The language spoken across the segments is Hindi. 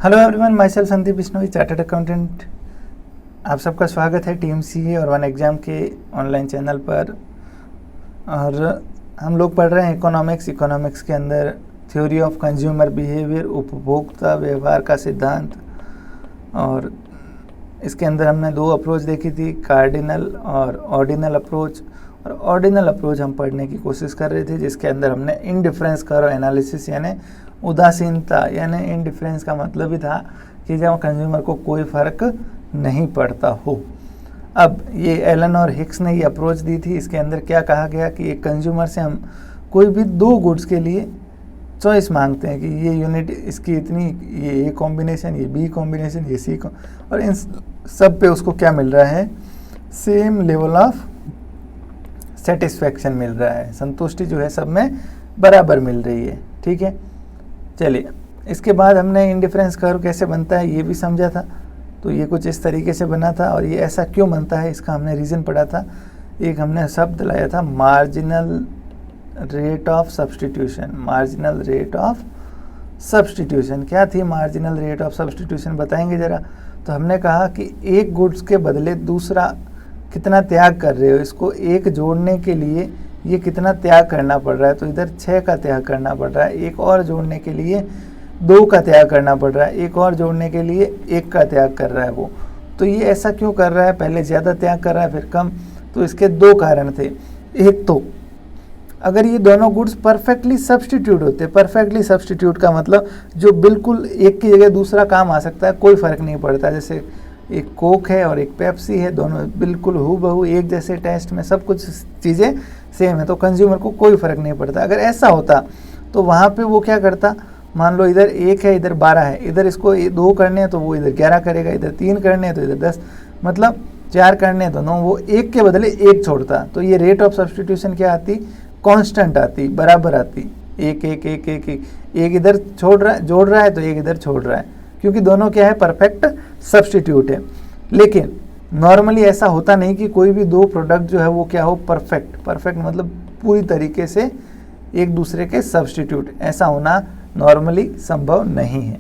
Hello everyone, my self Sandeep Bishnoi, chartered accountant. आप सबका स्वागत है TMCA और वन एग्ज़ाम के ऑनलाइन चैनल पर। और हम लोग पढ़ रहे हैं इकोनॉमिक्स के अंदर थ्योरी ऑफ कंज्यूमर बिहेवियर, उपभोक्ता व्यवहार का सिद्धांत। और इसके अंदर हमने दो अप्रोच देखी थी, कार्डिनल और ऑर्डिनल अप्रोच। और ऑर्डिनल अप्रोच हम पढ़ने की कोशिश कर रहे थे, जिसके अंदर हमने इनडिफरेंस कर्व एनालिसिस यानी उदासीनता यानी इनडिफरेंस का मतलब ही था कि जब कंज्यूमर को कोई फ़र्क नहीं पड़ता हो। अब ये एलन और हिक्स ने ये अप्रोच दी थी। इसके अंदर क्या कहा गया कि एक कंज्यूमर से हम कोई भी दो गुड्स के लिए चॉइस मांगते हैं कि ये यूनिट इसकी इतनी, ये A कॉम्बिनेशन, ये B कॉम्बिनेशन, ये C और इन सब पे उसको क्या मिल रहा है, सेम लेवल ऑफ सेटिस्फैक्शन मिल रहा है। संतुष्टि जो है सब में बराबर मिल रही है। ठीक है, चलिए इसके बाद हमने इनडिफरेंस कर्व कैसे बनता है ये भी समझा था। तो ये कुछ इस तरीके से बना था और ये ऐसा क्यों बनता है इसका हमने रीज़न पढ़ा था। एक हमने शब्द लाया था marginal rate of substitution. Marginal rate of substitution क्या थी? मार्जिनल रेट ऑफ सब्स्टिट्यूशन बताएंगे ज़रा। तो हमने कहा कि एक गुड्स के बदले दूसरा कितना त्याग कर रहे हो, इसको एक जोड़ने के लिए ये कितना त्याग करना पड़ रहा है। तो इधर 6 का त्याग करना पड़ रहा है, एक और जोड़ने के लिए 2 का त्याग करना पड़ रहा है, एक और जोड़ने के लिए 1 का त्याग कर रहा है वो। तो ये ऐसा क्यों कर रहा है? पहले ज़्यादा त्याग कर रहा है फिर कम। तो इसके दो कारण थे। एक तो अगर ये दोनों गुड्स परफेक्टली सब्स्टिट्यूट होते, परफेक्टली सब्स्टिट्यूट का मतलब जो बिल्कुल एक की जगह दूसरा काम आ सकता है, कोई फ़र्क नहीं पड़ता। जैसे एक कोक है और एक पेप्सी है, दोनों बिल्कुल हूबहू एक जैसे टेस्ट में, सब कुछ चीज़ें सेम है, तो कंज्यूमर को कोई फ़र्क नहीं पड़ता। अगर ऐसा होता तो वहाँ पे वो क्या करता, मान लो इधर 1 है, इधर 12 है, इधर इसको 2 करने हैं तो वो इधर 11 करेगा, इधर 3 करने हैं तो इधर 10, मतलब 4 करने हैं तो 9, वो 1 के बदले 1 छोड़ता। तो ये रेट ऑफ सब्स्टिट्यूशन क्या आती, कांस्टेंट आती, बराबर आती। एक इधर छोड़ रहा है, जोड़ रहा है तो एक इधर छोड़ रहा है, क्योंकि दोनों क्या है, परफेक्ट सब्स्टिट्यूट है। लेकिन नॉर्मली ऐसा होता नहीं कि कोई भी दो प्रोडक्ट जो है वो क्या हो, परफेक्ट मतलब पूरी तरीके से एक दूसरे के सब्स्टिट्यूट। ऐसा होना नॉर्मली संभव नहीं है।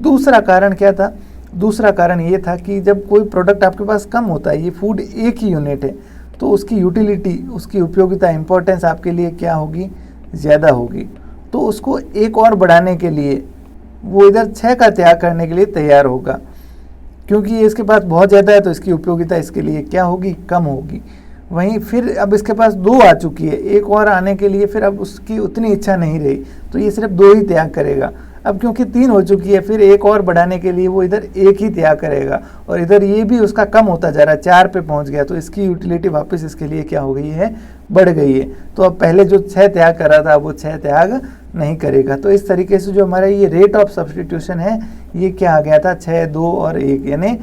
दूसरा कारण क्या था? दूसरा कारण ये था कि जब कोई प्रोडक्ट आपके पास कम होता है, ये फूड एक ही यूनिट है, तो उसकी यूटिलिटी, उसकी उपयोगिता, इंपॉर्टेंस आपके लिए क्या होगी, ज़्यादा होगी। तो उसको एक और बढ़ाने के लिए वो इधर 6 का त्याग करने के लिए तैयार होगा, क्योंकि ये इसके पास बहुत ज़्यादा है तो इसकी उपयोगिता इसके लिए क्या होगी, कम होगी। वहीं फिर अब इसके पास 2 आ चुकी है, एक और आने के लिए फिर अब उसकी उतनी इच्छा नहीं रही, तो ये सिर्फ 2 ही त्याग करेगा। अब क्योंकि 3 हो चुकी है, फिर एक और बढ़ाने के लिए वो इधर 1 ही त्याग करेगा, और इधर ये भी उसका कम होता जा रहा है, 4 पे पहुंच गया, तो इसकी यूटिलिटी वापस इसके लिए क्या हो गई है, बढ़ गई है। तो अब पहले जो 6 त्याग कर रहा था वो 6 त्याग नहीं करेगा। तो इस तरीके से जो हमारा ये रेट ऑफ सब्स्टिट्यूशन है ये क्या आ गया था, 6, 2 और 1 यानी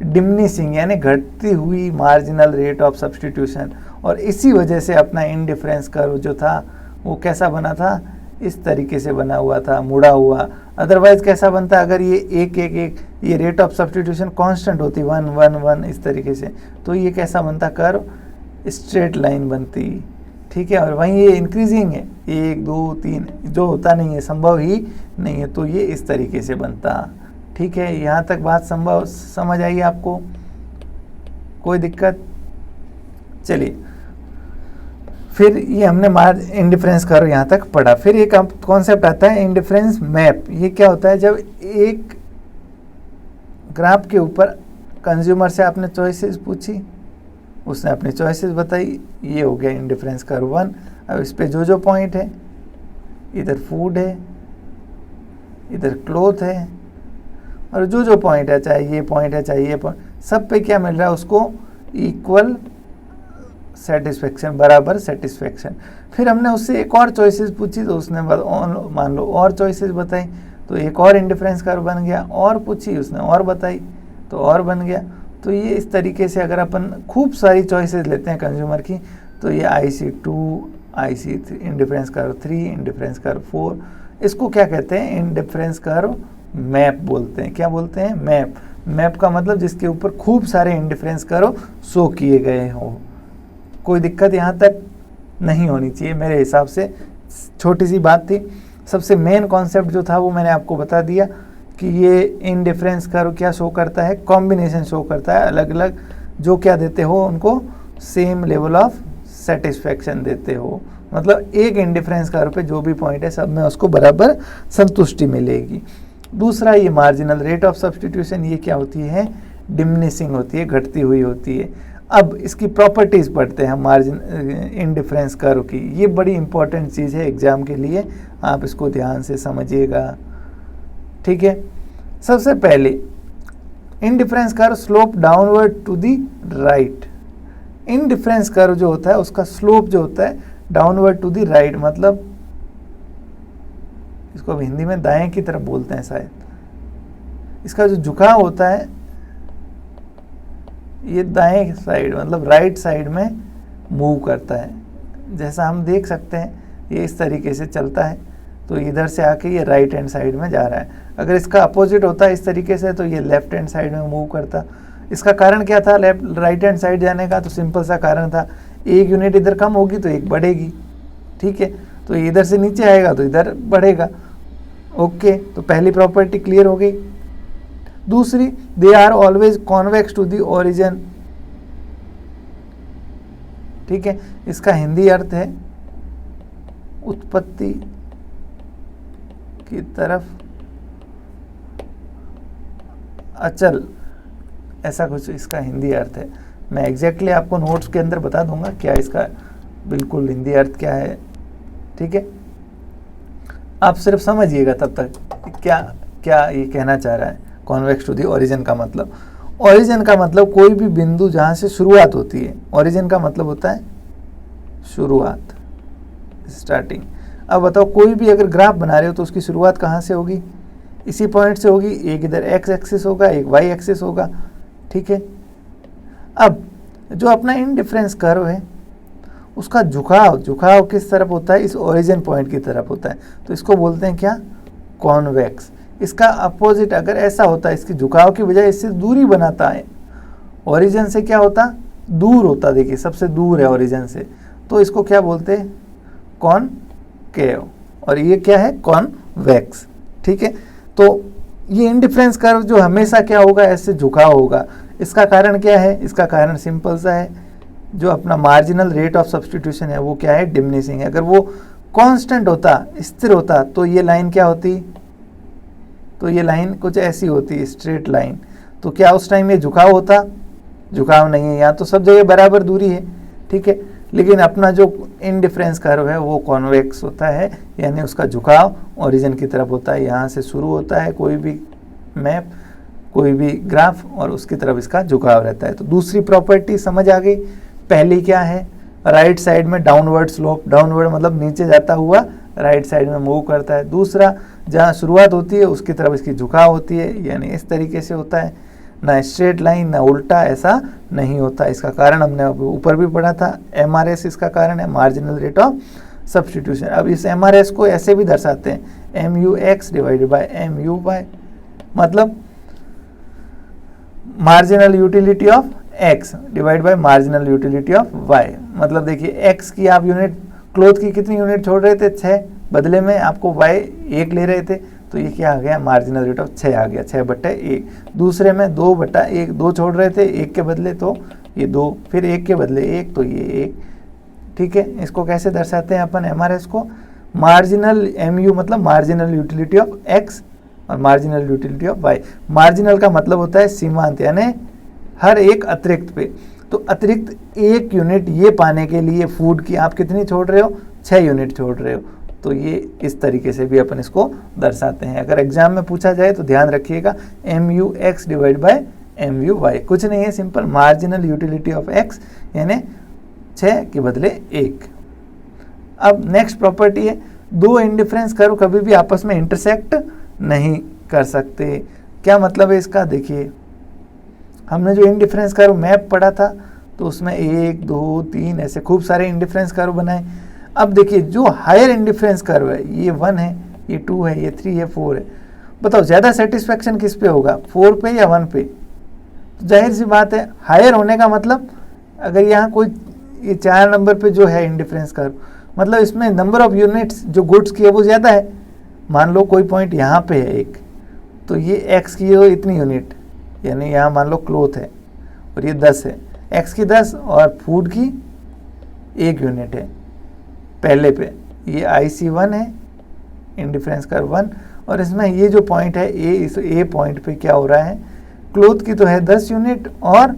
डिमिनिशिंग यानी घटती हुई मार्जिनल रेट ऑफ सब्स्टिट्यूशन। और इसी वजह से अपना इनडिफरेंस कर्व जो था वो कैसा बना था, इस तरीके से बना हुआ था, मुड़ा हुआ। अदरवाइज कैसा बनता, अगर ये 1 ये रेट ऑफ सब्स्टिट्यूशन कांस्टेंट होती 1 1 1 इस तरीके से, तो ये कैसा बनता, कर्व स्ट्रेट लाइन बनती। ठीक है, और वहीं ये इंक्रीजिंग है, 1 2 3 जो होता नहीं है, संभव ही नहीं है, तो ये इस तरीके से बनता। ठीक है, यहाँ तक बात संभव समझ आई आपको, कोई दिक्कत? चलिए फिर ये हमने इनडिफरेंस कर्व यहाँ तक पढ़ा। फिर एक कॉन्सेप्ट आता है इनडिफरेंस मैप। ये क्या होता है, जब एक ग्राफ के ऊपर कंज्यूमर से आपने चॉइसेस पूछी, उसने अपनी चॉइसेस बताई, ये हो गया इनडिफरेंस कर्व 1। अब इस पे जो पॉइंट है, इधर फूड है, इधर क्लोथ है, और जो पॉइंट है, चाहे ये पॉइंट है चाहे ये पॉइंट, सब पे क्या मिल रहा है उसको, इक्वल सेटिस्फेक्शन, बराबर सेटिस्फेक्शन। फिर हमने उससे एक और चॉइसेस पूछी तो उसने मान लो और चॉइसेस बताई, तो एक और इनडिफरेंस कर्व बन गया। और पूछी उसने और बताई तो और बन गया। तो ये इस तरीके से अगर अपन खूब सारी चॉइसेस लेते हैं कंज्यूमर की, तो ये IC2, IC3, indifference curve 3, indifference curve 4, इसको क्या कहते हैं, इनडिफरेंस कर्व मैप बोलते हैं। क्या बोलते हैं, मैप। मैप का मतलब जिसके ऊपर खूब सारे इनडिफरेंस कर्व शो किए गए हों। कोई दिक्कत यहाँ तक नहीं होनी चाहिए मेरे हिसाब से। छोटी सी बात थी। सबसे मेन कॉन्सेप्ट जो था वो मैंने आपको बता दिया कि ये इंडिफरेंस कर्व क्या शो करता है, कॉम्बिनेशन शो करता है, अलग अलग जो क्या देते हो उनको सेम लेवल ऑफ सेटिस्फेक्शन देते हो, मतलब एक इंडिफरेंस कर्व पे जो भी पॉइंट है सब में उसको बराबर संतुष्टि मिलेगी। दूसरा ये मार्जिनल रेट ऑफ सब्स्टिट्यूशन, ये क्या होती है, डिमिनिशिंग होती है, घटती हुई होती है। अब इसकी प्रॉपर्टीज़ पढ़ते हैं हम मार्जिन इंडिफरेंस कर्व की, ये बड़ी इंपॉर्टेंट चीज़ है एग्जाम के लिए, आप इसको ध्यान से समझिएगा, ठीक है। सबसे पहले indifference curve slope downward to the right, indifference curve जो होता है उसका स्लोप जो होता है डाउनवर्ड टू दी राइट, मतलब इसको अब हिंदी में दाएं की तरफ बोलते हैं शायद, इसका जो झुकाव होता है ये दाएं साइड मतलब राइट साइड में मूव करता है। जैसा हम देख सकते हैं ये इस तरीके से चलता है, तो इधर से आके ये राइट हैंड साइड में जा रहा है। अगर इसका अपोजिट होता है इस तरीके से तो ये लेफ्ट हैंड साइड में मूव करता। इसका कारण क्या था राइट हैंड साइड जाने का, तो सिंपल सा कारण था, एक यूनिट इधर कम होगी तो एक बढ़ेगी, ठीक है, तो इधर से नीचे आएगा तो इधर बढ़ेगा। ओके, तो पहली प्रॉपर्टी क्लियर हो गई। दूसरी, they are always convex to the origin, ठीक है, इसका हिंदी अर्थ है उत्पत्ति की तरफ अचल, ऐसा कुछ इसका हिंदी अर्थ है। मैं एग्जैक्टली आपको नोट्स के अंदर बता दूंगा क्या इसका बिल्कुल हिंदी अर्थ क्या है, ठीक है। आप सिर्फ समझिएगा तब तक क्या क्या ये कहना चाह रहा है कॉन्वेक्स टू दी ओरिजिन का मतलब। ओरिजिन का मतलब कोई भी बिंदु जहाँ से शुरुआत होती है, ओरिजिन का मतलब होता है शुरुआत, स्टार्टिंग। अब बताओ कोई भी अगर ग्राफ बना रहे हो तो उसकी शुरुआत कहाँ से होगी, इसी पॉइंट से होगी, एक इधर एक्स एक्सिस होगा एक वाई एक्सिस होगा, ठीक है। अब जो अपना इंडिफरेंस कर्व है उसका झुकाव किस तरफ होता है, इस ओरिजिन पॉइंट की तरफ होता है, तो इसको बोलते हैं क्या, कॉन्वेक्स। इसका अपोजिट अगर ऐसा होता है, इसकी झुकाव की बजाय इससे दूरी बनाता है, ओरिजिन से क्या होता, दूर होता, देखिए सबसे दूर है ओरिजिन से, तो इसको क्या बोलते हैं, कॉनकेव, और ये क्या है, कॉन्वेक्स, ठीक है। तो ये इंडिफरेंस कर्व जो हमेशा क्या होगा, ऐसे झुकाव होगा। इसका कारण क्या है, इसका कारण सिंपल सा है, जो अपना मार्जिनल रेट ऑफ सब्स्टिट्यूशन है वो क्या है, डिमिनिशिंग है। अगर वो कांस्टेंट होता, स्थिर होता, तो ये लाइन क्या होती, तो ये लाइन कुछ ऐसी होती, स्ट्रेट लाइन, तो क्या उस टाइम ये झुकाव होता, झुकाव नहीं है, यहाँ तो सब जगह बराबर दूरी है, ठीक है। लेकिन अपना जो इंडिफरेंस कर्व है वो कॉन्वेक्स होता है, यानी उसका झुकाव ओरिजिन की तरफ होता है, यहाँ से शुरू होता है कोई भी मैप, कोई भी ग्राफ, और उसकी तरफ इसका झुकाव रहता है। तो दूसरी प्रॉपर्टी समझ आ गई। पहली क्या है, राइट साइड में डाउनवर्ड स्लोप, डाउनवर्ड मतलब नीचे जाता हुआ राइट साइड में मूव करता है। दूसरा, जहाँ शुरुआत होती है उसकी तरफ इसकी झुकाव होती है, यानी इस तरीके से होता है, ना स्ट्रेट लाइन ना उल्टा, ऐसा नहीं होता। इसका कारण हमने ऊपर भी पढ़ा था, MRS इसका कारण है, मार्जिनल रेट ऑफ सब्स्टिट्यूशन। अब इस MRS को ऐसे भी दर्शाते हैं, MUX डिवाइडेड बाय MUY, मतलब marginal utility of x divide by marginal utility of y। मतलब देखिए x की आप यूनिट, क्लोथ की कितनी यूनिट छोड़ रहे थे, 6, बदले में आपको y 1 ले रहे थे, तो ये क्या आ गया, मार्जिनल रेट ऑफ 6 आ गया, 6/1। दूसरे में 2/1, 2 छोड़ रहे थे 1 के बदले, तो ये 2, फिर 1 के बदले 1, तो ये 1, ठीक है। इसको कैसे दर्शाते हैं अपन MRS को, मार्जिनल MU मतलब मार्जिनल यूटिलिटी ऑफ x और marginal utility of y। Marginal का मतलब होता है सीमांत, यानी हर एक अतिरिक्त पे, तो अतिरिक्त 1 यूनिट ये पाने के लिए फूड की आप कितनी छोड़ रहे हो, 6 यूनिट छोड़ रहे हो, तो ये इस तरीके से भी अपन इसको दर्शाते हैं। अगर एग्जाम में पूछा जाए तो ध्यान रखिएगा, MUX डिवाइड बाय MUY, कुछ नहीं है, simple marginal utility of x, यानी 6 के बदले 1। अब नेक्स्ट प्रॉपर्टी है, दो इंडिफरेंस कर्व कभी भी आपस में इंटरसेक्ट नहीं कर सकते। क्या मतलब है इसका, देखिए हमने जो इंडिफरेंस कर्व मैप पढ़ा था तो उसमें 1 2 3 ऐसे खूब सारे इंडिफरेंस कर्व बनाए। अब देखिए जो हायर इंडिफरेंस कर्व है, ये 1 है, ये 2 है, ये 3 है, 4 है, बताओ ज़्यादा सेटिस्फेक्शन किस पे होगा, 4 पे या 1 पे। तो जाहिर सी बात है हायर होने का मतलब, अगर यहाँ कोई ये 4 नंबर पे जो है इंडिफरेंस कर्व, मतलब इसमें नंबर ऑफ यूनिट्स जो गुड्स की है वो ज़्यादा है। मान लो कोई पॉइंट यहाँ पे है एक, तो ये एक्स की हो इतनी यूनिट, यानी यहाँ मान लो क्लोथ है और ये 10 है, एक्स की 10 और फूड की 1 यूनिट है पहले पे। ये IC1 है, इंडिफरेंस कर्व 1, और इसमें ये जो पॉइंट है ए, इस ए पॉइंट पे क्या हो रहा है, क्लोथ की तो है 10 यूनिट और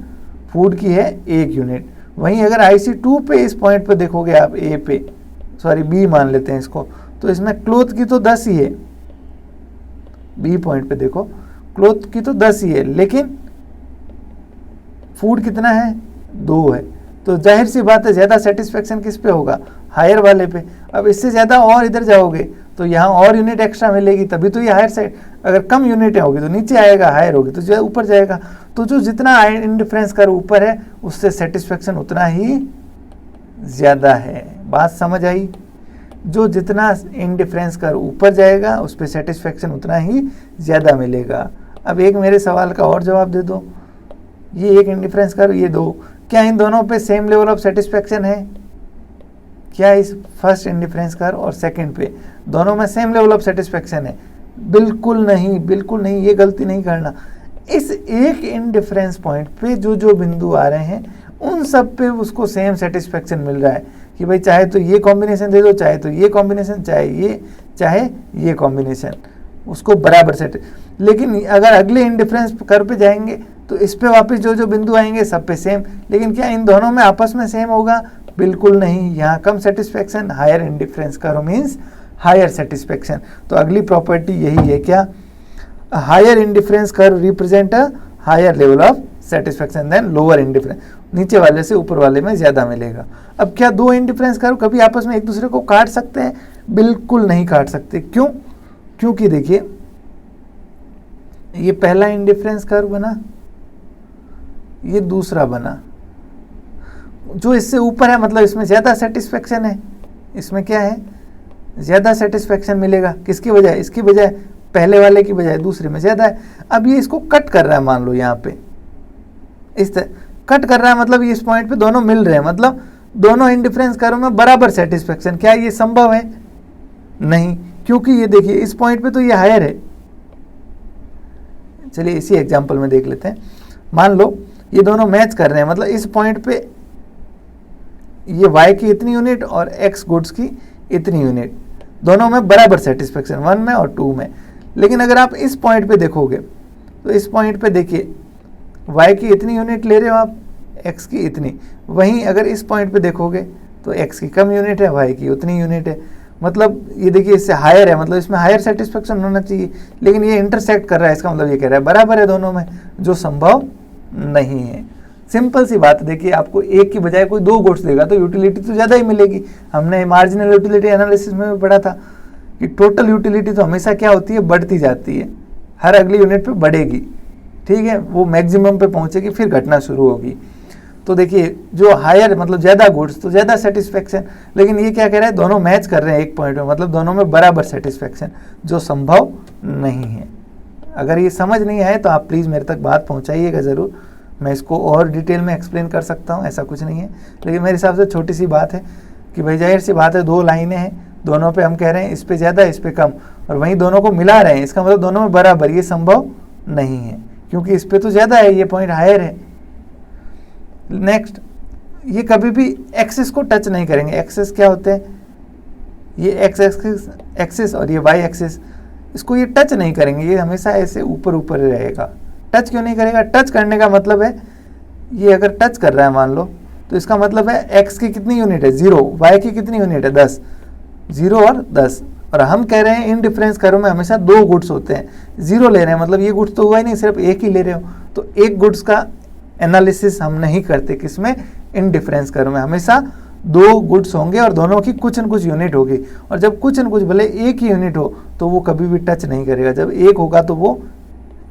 फूड की है 1 यूनिट। वहीं अगर IC2 पे इस पॉइंट पे देखोगे आप, ए पे, सॉरी बी मान लेते हैं इसको, तो इसमें क्लोथ की तो 10 ही है, बी पॉइंट पे देखो क्लोथ की तो 10 ही है, लेकिन फूड कितना है, 2 है। तो जाहिर सी बात है ज़्यादा सेटिस्फेक्शन किस पे होगा, हायर वाले पे। अब इससे ज़्यादा और इधर जाओगे तो यहाँ और यूनिट एक्स्ट्रा मिलेगी, तभी तो ये हायर साइड, अगर कम यूनिटें होगी तो नीचे आएगा, हायर होगी तो जो ऊपर जाएगा। तो जो जितना इंडिफरेंस कर्व ऊपर है उससे सेटिस्फेक्शन उतना ही ज़्यादा है। बात समझ आई? जो जितना इंडिफरेंस कर्व ऊपर जाएगा उस पर सेटिस्फेक्शन उतना ही ज़्यादा मिलेगा। अब एक मेरे सवाल का और जवाब दे दो, ये एक इंडिफरेंस कर्व, ये 2, क्या इन दोनों पे सेम लेवल ऑफ सेटिस्फेक्शन है? क्या इस फर्स्ट इंडिफरेंस कर्व और सेकंड पे दोनों में सेम लेवल ऑफ सेटिस्फेक्शन है? बिल्कुल नहीं, बिल्कुल नहीं, ये गलती नहीं करना। इस एक इंडिफरेंस पॉइंट पे जो जो बिंदु आ रहे हैं उन सब पे उसको सेम सेटिस्फेक्शन मिल रहा है कि भाई चाहे तो ये कॉम्बिनेशन दे दो, चाहे तो ये कॉम्बिनेशन, चाहे ये कॉम्बिनेशन, उसको बराबर सेट। लेकिन अगर अगले इंडिफरेंस कर्व पे जाएंगे तो इस पे वापस जो जो बिंदु आएंगे सब पे सेम, लेकिन क्या इन दोनों में आपस में सेम होगा? बिल्कुल नहीं। यहाँ कम satisfaction, higher indifference curve means higher satisfaction. तो अगली प्रॉपर्टी यही है, क्या, higher indifference curve represent a higher level of satisfaction then lower indifference, नीचे वाले से ऊपर वाले में ज़्यादा मिलेगा। अब क्या दो इंडिफरेंस कर्व कभी आपस में एक दूसरे को काट सकते हैं? बिल्कुल नहीं काट सकते। क्यों? क्योंकि देखिए ये पहला इंडिफरेंस कर्व बना, ये दूसरा बना, जो इससे ऊपर है मतलब इसमें ज़्यादा सेटिस्फेक्शन है, इसमें क्या है, ज़्यादा सेटिस्फेक्शन मिलेगा। किसकी बजाय? इसकी बजाय, पहले वाले की बजाय दूसरे में ज़्यादा है। अब ये इसको कट कर रहा है, मान लो यहाँ पे इस तरह कट कर रहा है, मतलब ये इस पॉइंट पे दोनों मिल रहे हैं, मतलब दोनों इंडिफरेंस कर्व में बराबर सेटिस्फेक्शन। क्या ये संभव है? नहीं, क्योंकि ये देखिए इस पॉइंट पे तो ये हायर है। चलिए इसी एग्जांपल में देख लेते हैं। मान लो ये दोनों मैच कर रहे हैं, मतलब इस पॉइंट पे ये y की इतनी यूनिट और x गुड्स की इतनी यूनिट, दोनों में बराबर सेटिस्फेक्शन, 1 में और 2 में। लेकिन अगर आप इस पॉइंट पे देखोगे तो इस पॉइंट पे देखिए y की इतनी यूनिट ले रहे हो आप, x की इतनी। वहीं अगर इस पॉइंट पे देखोगे तो x की कम यूनिट है, y की उतनी यूनिट है। मतलब ये देखिए इससे हायर है, मतलब इसमें हायर सेटिस्फेक्शन होना चाहिए, लेकिन ये इंटरसेक्ट कर रहा है, इसका मतलब ये कह रहा है बराबर है दोनों में, जो संभव नहीं है। सिंपल सी बात, देखिए आपको एक की बजाय कोई 2 गुड्स देगा तो यूटिलिटी तो ज़्यादा ही मिलेगी। हमने मार्जिनल यूटिलिटी एनालिसिस में भी पढ़ा था कि टोटल यूटिलिटी तो हमेशा क्या होती है, बढ़ती जाती है, हर अगली यूनिट पे बढ़ेगी, ठीक है, वो मैक्सिमम पे पहुंचेगी फिर घटना शुरू होगी। तो देखिए जो हायर मतलब ज़्यादा गुड्स तो ज़्यादा सेटिस्फेक्शन, लेकिन ये क्या कह रहा है, दोनों मैच कर रहे हैं एक पॉइंट में, मतलब दोनों में बराबर सेटिस्फेक्शन, जो संभव नहीं है। अगर ये समझ नहीं आए तो आप प्लीज़ मेरे तक बात पहुँचाइएगा ज़रूर, मैं इसको और डिटेल में एक्सप्लेन कर सकता हूँ, ऐसा कुछ नहीं है। लेकिन मेरे हिसाब से छोटी सी बात है कि भाई जाहिर सी बात है 2 लाइनें हैं, दोनों पे हम कह रहे हैं इस पे ज़्यादा इस पे कम, और वहीं दोनों को मिला रहे हैं, इसका मतलब दोनों में बराबर, ये संभव नहीं है क्योंकि इस पे तो ज़्यादा है, ये पॉइंट हायर है। नेक्स्ट, ये कभी भी एक्सिस को टच नहीं करेंगे। एक्सिस क्या होते हैं, ये एक्स एक्सिस और ये वाई एक्सिस, इसको ये टच नहीं करेंगे, ये हमेशा ऐसे ऊपर ऊपर रहेगा। टच क्यों नहीं करेगा? टच करने का मतलब है, ये अगर टच कर रहा है मान लो, तो इसका मतलब है x की कितनी यूनिट है, 0, y की कितनी यूनिट है, 10, 0 और 10। और हम कह रहे हैं इन डिफरेंस कर्व में हमेशा 2 गुड्स होते हैं, 0 ले रहे हैं, मतलब ये गुड्स तो हुआ ही नहीं, सिर्फ एक ही ले रहे हो, तो एक गुड्स का एनालिसिस हम नहीं करते, किसमें, इन डिफरेंस कर्व में। हमेशा 2 गुड्स होंगे और दोनों की कुछ न कुछ यूनिट होगी, और जब कुछ न कुछ भले एक ही यूनिट हो तो वो कभी भी टच नहीं करेगा, जब एक होगा तो वो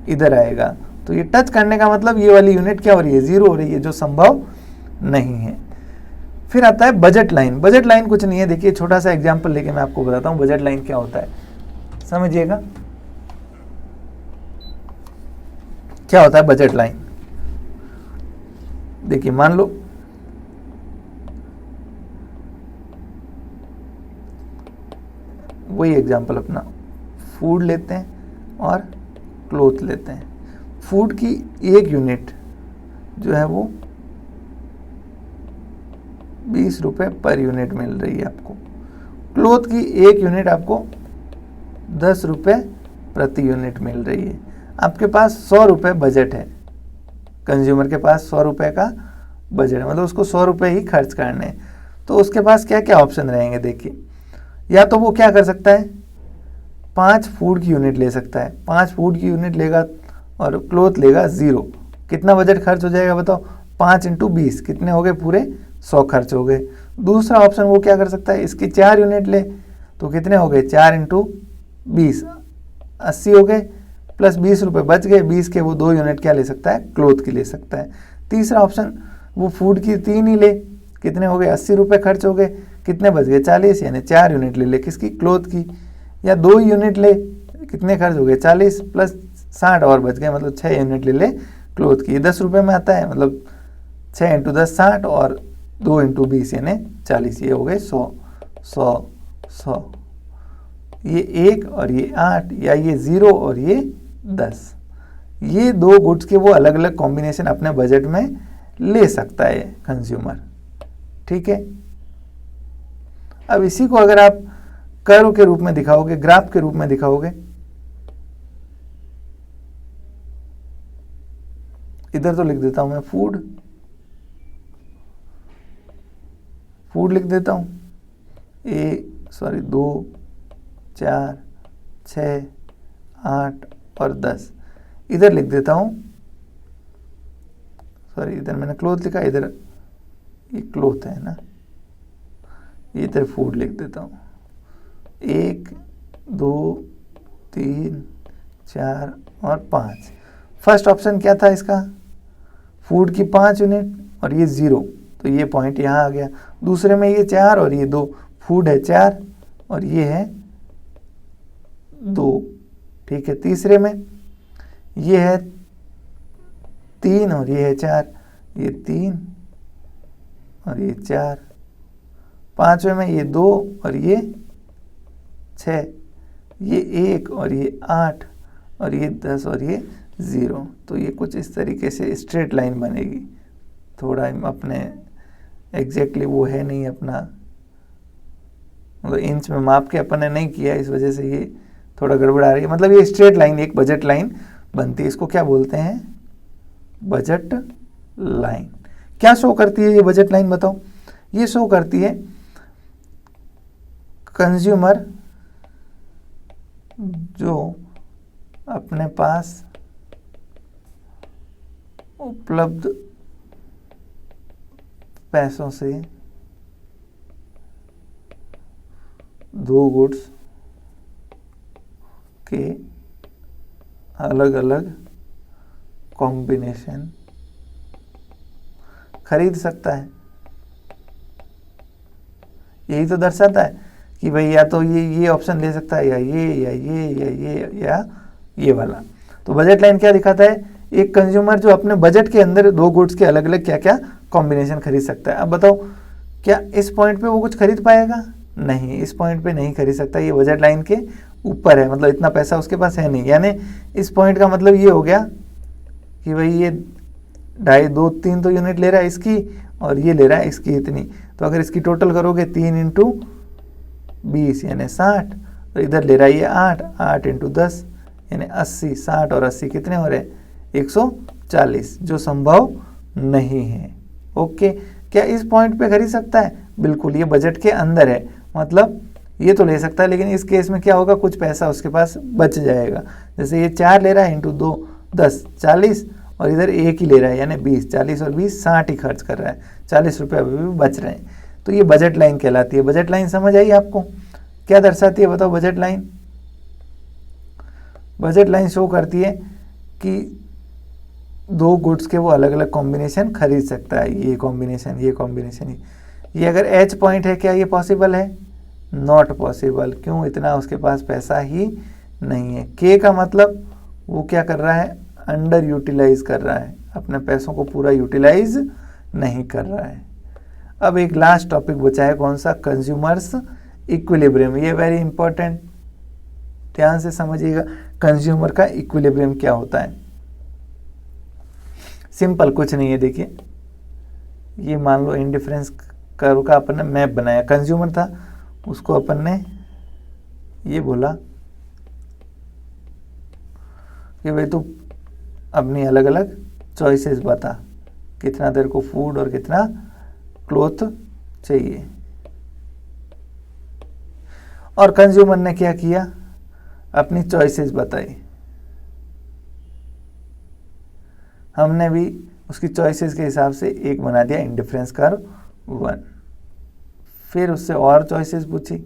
इधर आएगा। तो ये टच करने का मतलब ये वाली यूनिट क्या हो रही है, 0 हो रही है, जो संभव नहीं है। फिर आता है बजट लाइन। बजट लाइन कुछ नहीं है, देखिए छोटा सा एग्जांपल लेके मैं आपको बताता हूँ बजट लाइन क्या होता है, समझिएगा क्या होता है बजट लाइन। देखिए मान लो वही एग्जांपल अपना फूड लेते हैं और क्लोथ लेते हैं। फूड की 1 यूनिट जो है वो 20 रुपये पर यूनिट मिल रही है आपको। क्लोथ की 1 यूनिट आपको 10 रुपये प्रति यूनिट मिल रही है। आपके पास 100 रुपये बजट है, कंज्यूमर के पास 100 रुपये का बजट है, मतलब उसको 100 रुपये ही खर्च करने हैं। तो उसके पास क्या क्या ऑप्शन रहेंगे देखिए। या तो वो क्या कर सकता है, 5 फूड की यूनिट ले सकता है, 5 फूड की यूनिट लेगा और क्लोथ लेगा 0। कितना बजट खर्च हो जाएगा बताओ, 5 × 20 कितने हो गए, पूरे 100 खर्च हो गए। दूसरा ऑप्शन वो क्या कर सकता है, इसकी 4 यूनिट ले तो कितने हो गए, 4 × 20 80 हो गए, प्लस 20 रुपये बच गए, 20 के वो 2 यूनिट क्या ले सकता है, क्लोथ की ले सकता है। तीसरा ऑप्शन वो फूड की 3 ही ले, कितने हो गए, 80 रुपये खर्च हो गए, कितने बच गए, 40, यानी 4 यूनिट ले किसकी, क्लोथ की। या 2 यूनिट ले, कितने खर्च हो गए, 40 प्लस 60 और बच गए, मतलब 6 यूनिट ले क्लोथ की। 10 रुपये में आता है, मतलब 6 × 10 60 और 2 × 20 यानी 40, ये हो गए 100 100 100। ये 1 और ये 8, या ये 0 और ये 10, ये 2 गुड्स के वो अलग अलग कॉम्बिनेशन अपने बजट में ले सकता है कंज्यूमर। ठीक है, अब इसी को अगर आप कर्व के रूप में दिखाओगे, ग्राफ के रूप में दिखाओगे, इधर तो लिख देता हूं मैं फूड लिख देता हूं, 2 4 6 8 और 10 इधर लिख देता हूं, इधर मैंने क्लोथ लिखा, इधर ये क्लोथ है ना, इधर फूड लिख देता हूं। 1 2 3 4 और 5। फर्स्ट ऑप्शन क्या था इसका, फूड की 5 यूनिट और ये 0, तो ये पॉइंट यहाँ आ गया। दूसरे में ये 4 और ये 2, फूड है 4 और ये है 2। ठीक है, तीसरे में ये है 3 और ये है 4, ये 3 और ये 4। पांचवें में ये 2 और ये 6, ये 1 और ये 8 और ये 10 और ये 0। तो ये कुछ इस तरीके से स्ट्रेट लाइन बनेगी। थोड़ा अपने एग्जैक्टली वो है नहीं अपना, मतलब इंच में माप के अपन ने नहीं किया, इस वजह से ये थोड़ा गड़बड़ आ रही है। मतलब ये स्ट्रेट लाइन, एक बजट लाइन बनती है, इसको क्या बोलते हैं, बजट लाइन। क्या शो करती है ये बजट लाइन बताओ, ये शो करती है कंज्यूमर जो अपने पास उपलब्ध पैसों से 2 गुड्स के अलग अलग कॉम्बिनेशन खरीद सकता है। यही तो दर्शाता है कि भाई या तो ये ऑप्शन ले सकता है, या ये वाला। तो बजट लाइन क्या दिखाता है, एक कंज्यूमर जो अपने बजट के अंदर 2 गुड्स के अलग अलग क्या क्या कॉम्बिनेशन खरीद सकता है। अब बताओ क्या इस पॉइंट पे वो कुछ खरीद पाएगा, नहीं, इस पॉइंट पे नहीं खरीद सकता, ये बजट लाइन के ऊपर है, मतलब इतना पैसा उसके पास है नहीं। यानी इस पॉइंट का मतलब ये हो गया कि भाई ये 2.5 2 3 तो यूनिट ले रहा है इसकी, और ये ले रहा है इसकी इतनी। तो अगर इसकी टोटल करोगे 3 × 20 यानी 60, और इधर ले रहा है ये 8 × 10 यानी 80। 60 और 80 कितने हो रहे, 140, जो संभव नहीं है। ओके, क्या इस पॉइंट पे खरीद सकता है, बिल्कुल, ये बजट के अंदर है, मतलब ये तो ले सकता है, लेकिन इस केस में क्या होगा, कुछ पैसा उसके पास बच जाएगा। जैसे ये 4 ले रहा है, × 2 10 40, और इधर 1 ही ले रहा है यानी 20, 40 और 20 60 ही खर्च कर रहा है, 40 रुपये अभी भी बच रहे हैं। तो ये बजट लाइन कहलाती है। बजट लाइन समझ आई आपको, क्या दर्शाती है बताओ budget line. Budget line show करती है कि 2 गुड्स के वो अलग अलग कॉम्बिनेशन खरीद सकता है, ये कॉम्बिनेशन। ये अगर एच पॉइंट है, क्या ये पॉसिबल है, नॉट पॉसिबल। क्यों, इतना उसके पास पैसा ही नहीं है। के का मतलब वो क्या कर रहा है, अंडर यूटिलाइज कर रहा है, अपने पैसों को पूरा यूटिलाइज नहीं कर रहा है। अब एक लास्ट टॉपिक बचा है, कौन सा, कंज्यूमर्स इक्विलिब्रियम। ये वेरी इंपॉर्टेंट, ध्यान से समझिएगा। कंज्यूमर का इक्विलिब्रियम क्या होता है। सिंपल, कुछ नहीं है। देखिए, ये मान लो इंडिफरेंस कर्व का अपन ने मैप बनाया, कंज्यूमर था, उसको अपन ने ये बोला कि भाई तू अपनी अलग अलग चॉइसेस बता, कितना तेरे को फूड और कितना क्लॉथ चाहिए। और कंज्यूमर ने क्या किया, अपनी चॉइसेस बताई। हमने भी उसकी चॉइसेस के हिसाब से एक बना दिया इंडिफरेंस कर्व 1। फिर उससे और चॉइसेस पूछी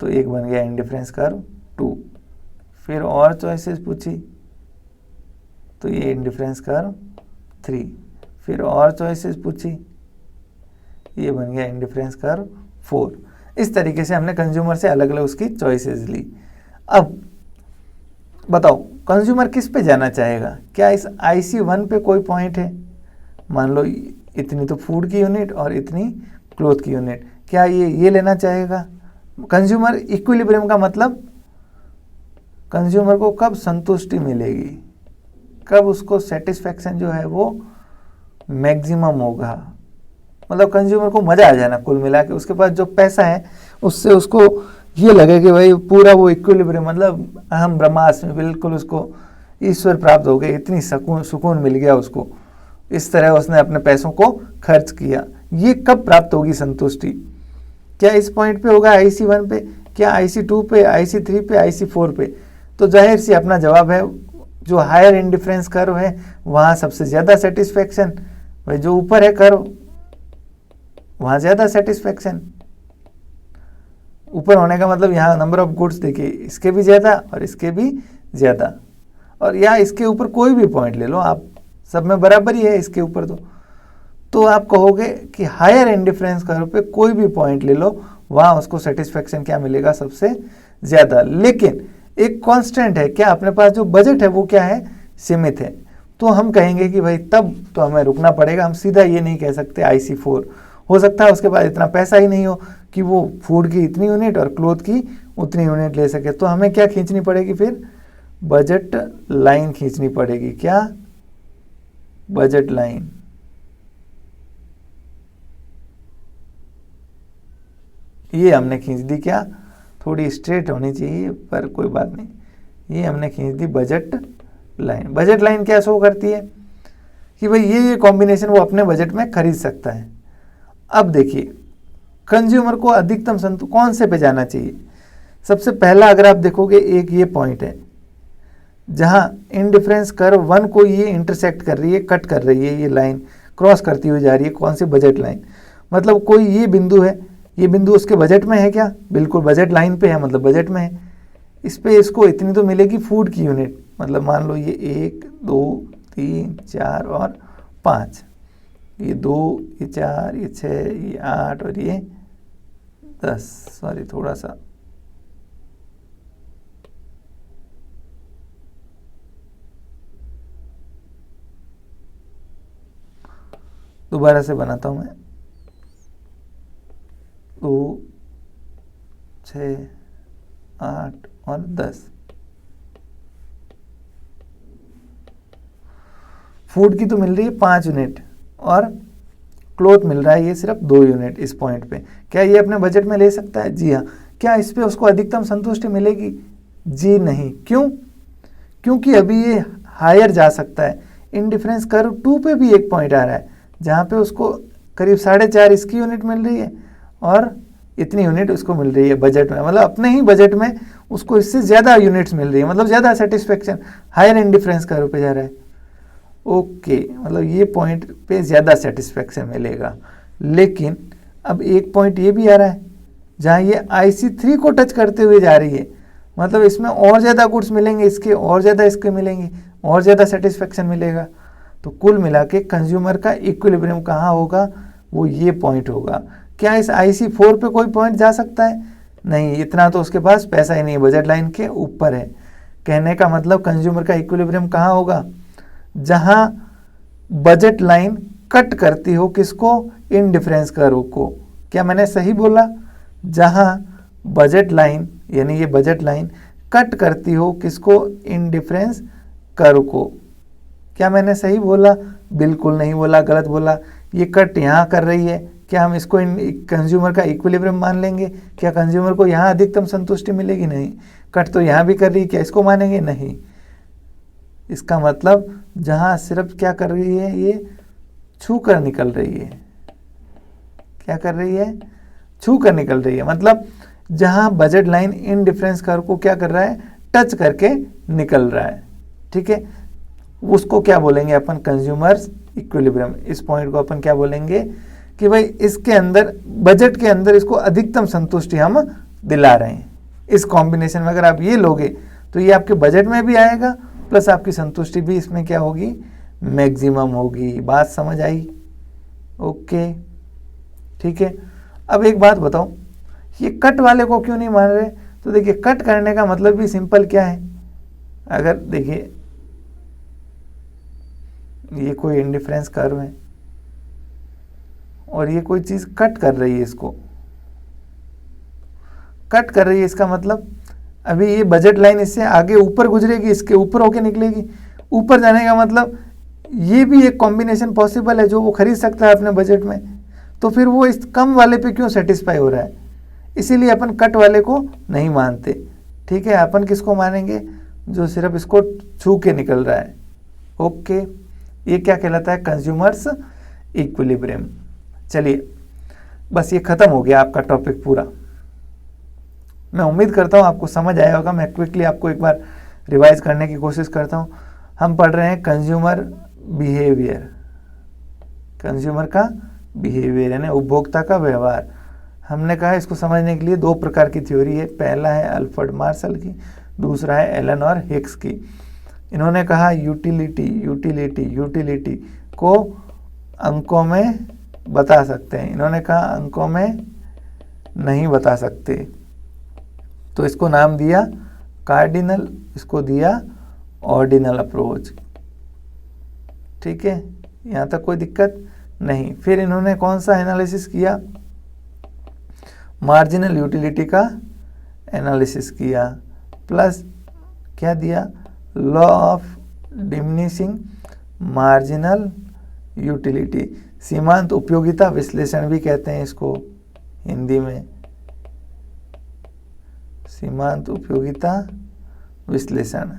तो एक बन गया इंडिफरेंस कर्व 2। फिर और चॉइसेस पूछी तो ये इंडिफरेंस कर्व 3। फिर और चॉइसेस पूछी, ये बन गया इंडिफरेंस कर्व 4। इस तरीके से हमने कंज्यूमर से अलग अलग उसकी चॉइसेस ली। अब बताओ कंज्यूमर किस पे जाना चाहेगा। क्या इस IC1 पे कोई पॉइंट है, मान लो इतनी तो फूड की यूनिट और इतनी क्लोथ की यूनिट, क्या ये लेना चाहेगा। कंज्यूमर इक्विलिब्रियम का मतलब कंज्यूमर को कब संतुष्टि मिलेगी, कब उसको सेटिस्फैक्शन जो है वो मैक्सिमम होगा, मतलब कंज्यूमर को मज़ा आ जाना कुल मिला के, उसके पास जो पैसा है उससे उसको ये लगे कि भाई पूरा वो इक्विलिब्रियम, मतलब अहम ब्रह्मास्मि, बिल्कुल उसको ईश्वर प्राप्त हो गए, इतनी सुकून मिल गया उसको, इस तरह उसने अपने पैसों को खर्च किया। ये कब प्राप्त होगी संतुष्टि, क्या इस पॉइंट पे होगा IC1 पे, क्या IC2 पे, IC3 पे, IC4 पे। तो जाहिर सी अपना जवाब है जो हायर इंडिफरेंस कर्व है वहाँ सबसे ज़्यादा सेटिस्फैक्शन, भाई जो ऊपर है कर्व वहाँ ज़्यादा सेटिस्फैक्शन। ऊपर होने का मतलब यहाँ नंबर ऑफ गुड्स देखिए, इसके भी ज़्यादा और इसके भी ज़्यादा, और या इसके ऊपर कोई भी पॉइंट ले लो आप, सब में बराबर ही है इसके ऊपर। तो आप कहोगे कि हायर इंडिफरेंस कर्व पे कोई भी पॉइंट ले लो वहाँ उसको सेटिस्फैक्शन क्या मिलेगा, सबसे ज़्यादा। लेकिन एक कांस्टेंट है, क्या अपने पास जो बजट है वो क्या है, सीमित है। तो हम कहेंगे कि भाई तब तो हमें रुकना पड़ेगा, हम सीधा ये नहीं कह सकते IC4। हो सकता है उसके पास इतना पैसा ही नहीं हो कि वो फूड की इतनी यूनिट और क्लोथ की उतनी यूनिट ले सके। तो हमें क्या खींचनी पड़ेगी, फिर बजट लाइन खींचनी पड़ेगी। क्या, बजट लाइन। ये हमने खींच दी, क्या थोड़ी स्ट्रेट होनी चाहिए पर कोई बात नहीं, ये हमने खींच दी बजट लाइन। बजट लाइन क्या शो करती है कि भाई ये कॉम्बिनेशन वो अपने बजट में खरीद सकता है। अब देखिए कंज्यूमर को अधिकतम कौन से पे जाना चाहिए। सबसे पहला अगर आप देखोगे एक ये पॉइंट है जहां इंडिफरेंस कर्व 1 को ये इंटरसेक्ट कर रही है, कट कर रही है, ये लाइन क्रॉस करती हुई जा रही है, कौन सी, बजट लाइन। मतलब कोई ये बिंदु है, ये बिंदु उसके बजट में है क्या, बिल्कुल बजट लाइन पे है, मतलब बजट में है। इस पे इसको इतनी तो मिलेगी फूड की यूनिट, मतलब मान लो ये 1 2 3 4 और 5, ये 2 ये 4 ये 6 ये 8 और ये 10, सॉरी थोड़ा सा दोबारा से बनाता हूं मैं। 2 6 8 और 10। फूड की तो मिल रही है 5 यूनिट और क्लोथ मिल रहा है ये सिर्फ 2 यूनिट इस पॉइंट पे। क्या ये अपने बजट में ले सकता है? जी हाँ। क्या इस पे उसको अधिकतम संतुष्टि मिलेगी? जी नहीं। क्यों? क्योंकि अभी ये हायर जा सकता है। इंडिफरेंस कर्व 2 पे भी एक पॉइंट आ रहा है जहाँ पे उसको करीब 4.5 इसकी यूनिट मिल रही है और इतनी यूनिट उसको मिल रही है बजट में, मतलब अपने ही बजट में उसको इससे ज़्यादा यूनिट्स मिल रही है, मतलब ज़्यादा सेटिस्फेक्शन, हायर इंडिफरेंस कर्व पे जा रहा है। ओके, मतलब ये पॉइंट पे ज़्यादा सेटिस्फेक्शन मिलेगा। लेकिन अब एक पॉइंट ये भी आ रहा है जहाँ ये IC3 को टच करते हुए जा रही है, मतलब इसमें और ज़्यादा गुड्स मिलेंगे, इसके और ज़्यादा इसके मिलेंगे, और ज़्यादा सेटिस्फेक्शन मिलेगा। तो कुल मिला के कंज्यूमर का इक्विलिब्रियम कहाँ होगा? वो ये पॉइंट होगा। क्या इस IC4 पे कोई पॉइंट जा सकता है? नहीं, इतना तो उसके पास पैसा ही नहीं है, बजट लाइन के ऊपर है। कहने का मतलब कंज्यूमर का इक्विलिब्रियम कहाँ होगा? जहां बजट लाइन कट करती हो किसको? इंडिफरेंस कर्व को। क्या मैंने सही बोला? जहां बजट लाइन यानी ये बजट लाइन कट करती हो किसको, इंडिफरेंस कर्व को। क्या मैंने सही बोला? बिल्कुल नहीं बोला, गलत बोला। ये कट यहाँ कर रही है, क्या हम इसको कंज्यूमर का इक्विलिब्रियम मान लेंगे? क्या कंज्यूमर को यहाँ अधिकतम संतुष्टि मिलेगी? नहीं। कट तो यहाँ भी कर रही है, क्या इसको मानेंगे? नहीं। इसका मतलब जहाँ सिर्फ क्या कर रही है, ये छू कर निकल रही है। क्या कर रही है? छू कर निकल रही है। मतलब जहाँ budget line in difference curve को क्या कर रहा है, टच करके निकल रहा है। ठीक है, उसको क्या बोलेंगे अपन, कंज्यूमर्स इक्विलिब्रियम। इस पॉइंट को अपन क्या बोलेंगे कि भाई इसके अंदर, बजट के अंदर इसको अधिकतम संतुष्टि हम दिला रहे हैं। इस कॉम्बिनेशन में अगर आप ये लोगे तो ये आपके बजट में भी आएगा, प्लस आपकी संतुष्टि भी इसमें क्या होगी, मैक्सिमम होगी। बात समझ आई? ओके, ठीक है। अब एक बात बताओ, ये कट वाले को क्यों नहीं मान रहे? तो देखिए, कट करने का मतलब भी सिंपल क्या है, अगर देखिए ये कोई इंडिफरेंस कर्व है और ये कोई चीज कट कर रही है, इसको कट कर रही है, इसका मतलब अभी ये बजट लाइन इससे आगे ऊपर गुजरेगी, इसके ऊपर होके निकलेगी। ऊपर जाने का मतलब ये भी एक कॉम्बिनेशन पॉसिबल है जो वो खरीद सकता है अपने बजट में। तो फिर वो इस कम वाले पे क्यों सेटिस्फाई हो रहा है? इसीलिए अपन कट वाले को नहीं मानते। ठीक है, अपन किसको मानेंगे, जो सिर्फ इसको छू के निकल रहा है। ओके, ये क्या कहलाता है, कंज्यूमर्स इक्विलिब्रियम। चलिए, बस ये खत्म हो गया आपका टॉपिक पूरा। मैं उम्मीद करता हूँ आपको समझ आया होगा। मैं क्विकली आपको एक बार रिवाइज करने की कोशिश करता हूँ। हम पढ़ रहे हैं कंज्यूमर बिहेवियर, कंज्यूमर का बिहेवियर यानी उपभोक्ता का व्यवहार। हमने कहा इसको समझने के लिए दो प्रकार की थ्योरी है। पहला है अल्फ्रेड मार्शल की, दूसरा है एलन और हिक्स की। इन्होंने कहा यूटिलिटी को अंकों में बता सकते हैं, इन्होंने कहा अंकों में नहीं बता सकते। तो इसको नाम दिया कार्डिनल, इसको दिया ऑर्डिनल अप्रोच। ठीक है, यहाँ तक कोई दिक्कत नहीं। फिर इन्होंने कौन सा एनालिसिस किया, मार्जिनल यूटिलिटी का एनालिसिस किया, प्लस क्या दिया, law of diminishing marginal utility, सीमांत उपयोगिता विश्लेषण भी कहते हैं इसको हिंदी में, सीमांत उपयोगिता विश्लेषण।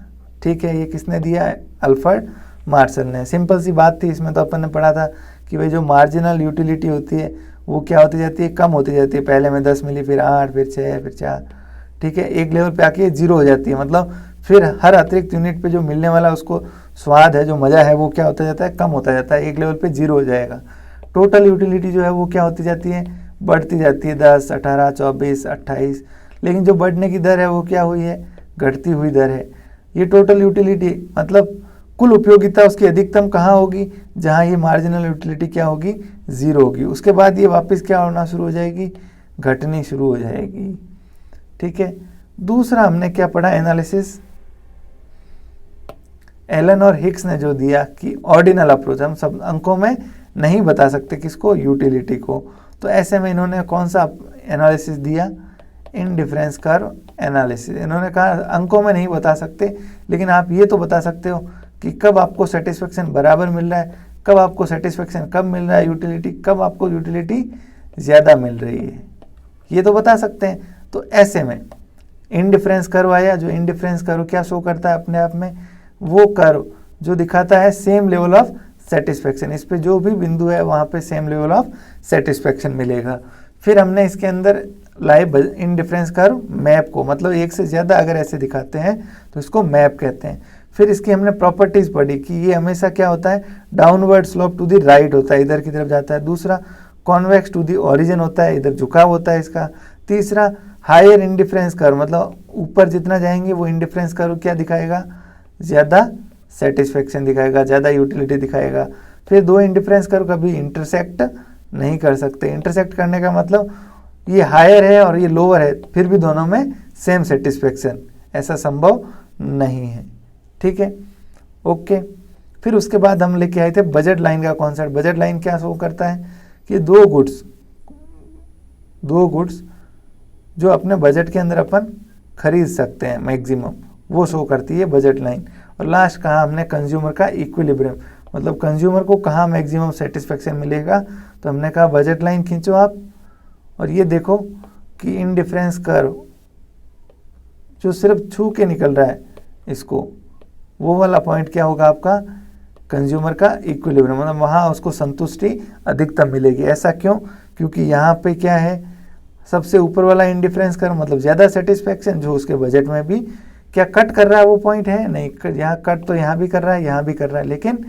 ठीक है, ये किसने दिया है, अल्फ्रेड मार्शल ने। सिंपल सी बात थी, इसमें तो अपन ने पढ़ा था कि भाई जो मार्जिनल यूटिलिटी होती है वो क्या होती जाती है, कम होती जाती है। पहले में 10 मिली, फिर 8, फिर 6, फिर 4। ठीक है, एक लेवल पे आके 0 हो जाती है। मतलब फिर हर अतिरिक्त यूनिट पे जो मिलने वाला उसको स्वाद है, जो मज़ा है, वो क्या होता जाता है, कम होता जाता है। एक लेवल पे 0 हो जाएगा। टोटल यूटिलिटी जो है वो क्या होती जाती है, बढ़ती जाती है, 10, 18, 24, 28। लेकिन जो बढ़ने की दर है वो क्या हुई है, घटती हुई दर है। ये टोटल यूटिलिटी मतलब कुल उपयोगिता उसकी अधिकतम कहाँ होगी, जहाँ ये मार्जिनल यूटिलिटी क्या होगी, 0 होगी। उसके बाद ये वापस क्या होना शुरू हो जाएगी, घटनी शुरू हो जाएगी। ठीक है, दूसरा हमने क्या पढ़ा, एनालिसिस एलन और हिक्स ने जो दिया कि ऑर्डिनल अप्रोच, हम सब अंकों में नहीं बता सकते किसको, यूटिलिटी को। तो ऐसे में इन्होंने कौन सा एनालिसिस दिया, इंडिफरेंस कर्व एनालिसिस। इन्होंने कहा अंकों में नहीं बता सकते, लेकिन आप ये तो बता सकते हो कि कब आपको सेटिस्फेक्शन बराबर मिल रहा है, कब आपको सेटिस्फेक्शन कम मिल रहा है यूटिलिटी, कब आपको यूटिलिटी ज़्यादा मिल रही है, ये तो बता सकते हैं। तो ऐसे में इंडिफरेंस कर्व आया, जो इंडिफरेंस कर्व क्या शो करता है अपने आप में, वो कर्व जो दिखाता है सेम लेवल ऑफ सेटिस्फेक्शन। इस पे जो भी बिंदु है वहाँ पे सेम लेवल ऑफ सेटिस्फेक्शन मिलेगा। फिर हमने इसके अंदर लाइव इंडिफरेंस कर्व मैप को, मतलब एक से ज़्यादा अगर ऐसे दिखाते हैं तो इसको मैप कहते हैं। फिर इसकी हमने प्रॉपर्टीज़ पढ़ी कि ये हमेशा क्या होता है, downward slope to the right होता है, इधर की तरफ जाता है। दूसरा कॉन्वेक्स टू द ओरिजिन होता है, इधर झुकाव होता है इसका। तीसरा हायर इंडिफरेंस कर्व, मतलब ऊपर जितना जाएंगे वो इंडिफरेंस कर्व क्या दिखाएगा, ज़्यादा सेटिस्फेक्शन दिखाएगा, ज़्यादा यूटिलिटी दिखाएगा। फिर दो इंडिफरेंस कर्व कभी इंटरसेक्ट नहीं कर सकते। इंटरसेक्ट करने का मतलब ये हायर है और ये लोअर है, फिर भी दोनों में सेम सेटिस्फेक्शन, ऐसा संभव नहीं है। ठीक है, ओके। फिर उसके बाद हम लेके आए थे बजट लाइन का कॉन्सेप्ट। बजट लाइन क्या शो करता है कि दो गुड्स जो अपने बजट के अंदर अपन खरीद सकते हैं मैक्सिमम, वो शो करती है बजट लाइन। और लास्ट कहा हमने कंज्यूमर का इक्विलिब्रियम, मतलब कंज्यूमर को कहाँ मैक्सिमम सेटिस्फेक्शन मिलेगा, तो हमने कहा बजट लाइन खींचो आप और ये देखो कि इंडिफरेंस कर्व जो सिर्फ छू के निकल रहा है इसको, वो वाला पॉइंट क्या होगा आपका, कंज्यूमर का इक्विलिब्रियम, मतलब वहाँ उसको संतुष्टि अधिकतम मिलेगी। ऐसा क्यों, क्योंकि यहाँ पे क्या है, सबसे ऊपर वाला इंडिफरेंस कर्व मतलब ज़्यादा सेटिस्फेक्शन, जो उसके बजट में भी क्या कट कर रहा है वो पॉइंट है नहीं, यहाँ कट तो यहाँ भी कर रहा है, यहाँ भी कर रहा है, लेकिन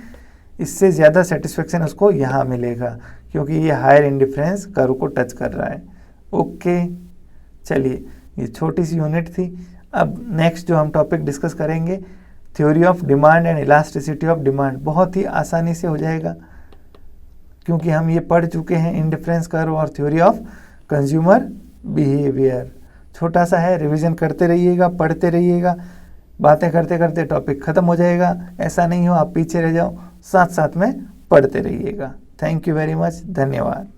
इससे ज़्यादा सेटिस्फेक्शन उसको यहाँ मिलेगा क्योंकि ये हायर इंडिफरेंस कर्व को टच कर रहा है। ओके, चलिए ये छोटी सी यूनिट थी। अब नेक्स्ट जो हम टॉपिक डिस्कस करेंगे, theory of demand and elasticity of demand, बहुत ही आसानी से हो जाएगा क्योंकि हम ये पढ़ चुके हैं इंडिफरेंस कर्व और थ्योरी ऑफ कंज्यूमर बिहेवियर। छोटा सा है, रिवीजन करते रहिएगा, पढ़ते रहिएगा, बातें करते करते टॉपिक ख़त्म हो जाएगा। ऐसा नहीं हो आप पीछे रह जाओ, साथ साथ में पढ़ते रहिएगा। थैंक यू वेरी मच, धन्यवाद।